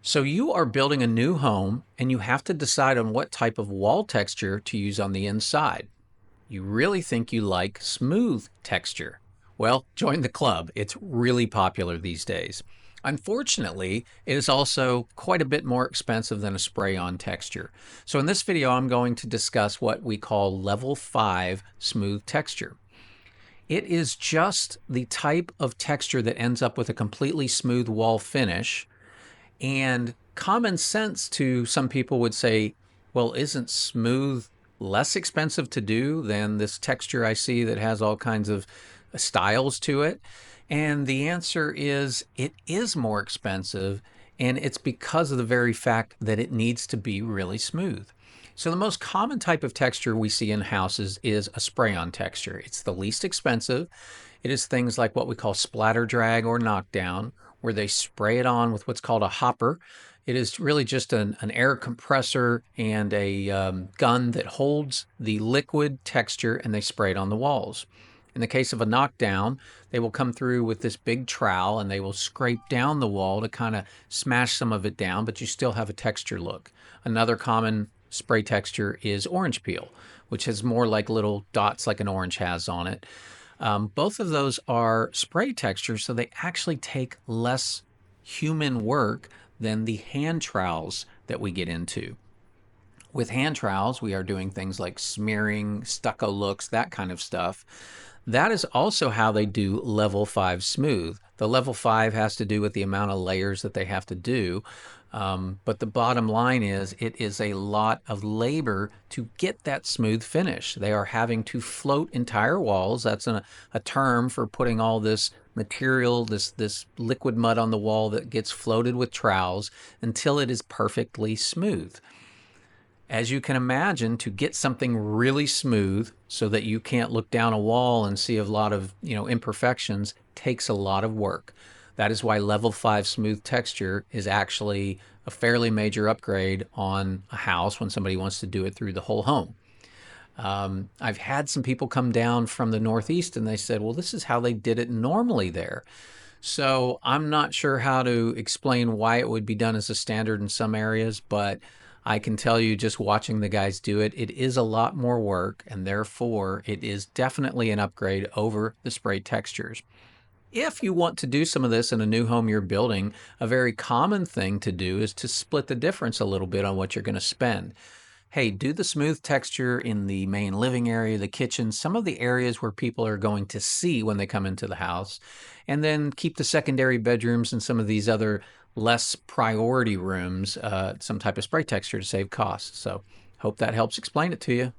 So you are building a new home and you have to decide on what type of wall texture to use on the inside. You really think you like smooth texture. Well, join the club. It's really popular these days. Unfortunately, it is also quite a bit more expensive than a spray-on texture. So in this video, I'm going to discuss what we call level 5 smooth texture. It is just the type of texture that ends up with a completely smooth wall finish. And common sense to some people would say, well, isn't smooth less expensive to do than this texture I see that has all kinds of styles to it? And the answer is it is more expensive, and it's because of the very fact that it needs to be really smooth. So the most common type of texture we see in houses is a spray-on texture. It's the least expensive. It is things like what we call splatter drag or knockdown, where they spray it on with what's called a hopper. It is really just an air compressor and a gun that holds the liquid texture, and they spray it on the walls. In the case of a knockdown, they will come through with this big trowel and they will scrape down the wall to kind of smash some of it down, but you still have a texture look. Another common spray texture is orange peel, which has more like little dots like an orange has on it. Both of those are spray textures, so they actually take less human work than the hand trowels that we get into. With hand trowels, we are doing things like smearing, stucco looks, that kind of stuff. That is also how they do level 5 smooth. The level 5 has to do with the amount of layers that they have to do. But the bottom line is it is a lot of labor to get that smooth finish. They are having to float entire walls. That's a term for putting all this material, this liquid mud on the wall that gets floated with trowels until it is perfectly smooth. As you can imagine, to get something really smooth so that you can't look down a wall and see a lot of, imperfections takes a lot of work. That is why level 5 smooth texture is actually a fairly major upgrade on a house when somebody wants to do it through the whole home. I've had some people come down from the Northeast and they said, well, this is how they did it normally there. So I'm not sure how to explain why it would be done as a standard in some areas, but I can tell you just watching the guys do it, it is a lot more work, and therefore it is definitely an upgrade over the spray textures. If you want to do some of this in a new home you're building, a very common thing to do is to split the difference a little bit on what you're going to spend. Hey, do the smooth texture in the main living area, the kitchen, some of the areas where people are going to see when they come into the house, and then keep the secondary bedrooms and some of these other less priority rooms, some type of spray texture to save costs. So hope that helps explain it to you.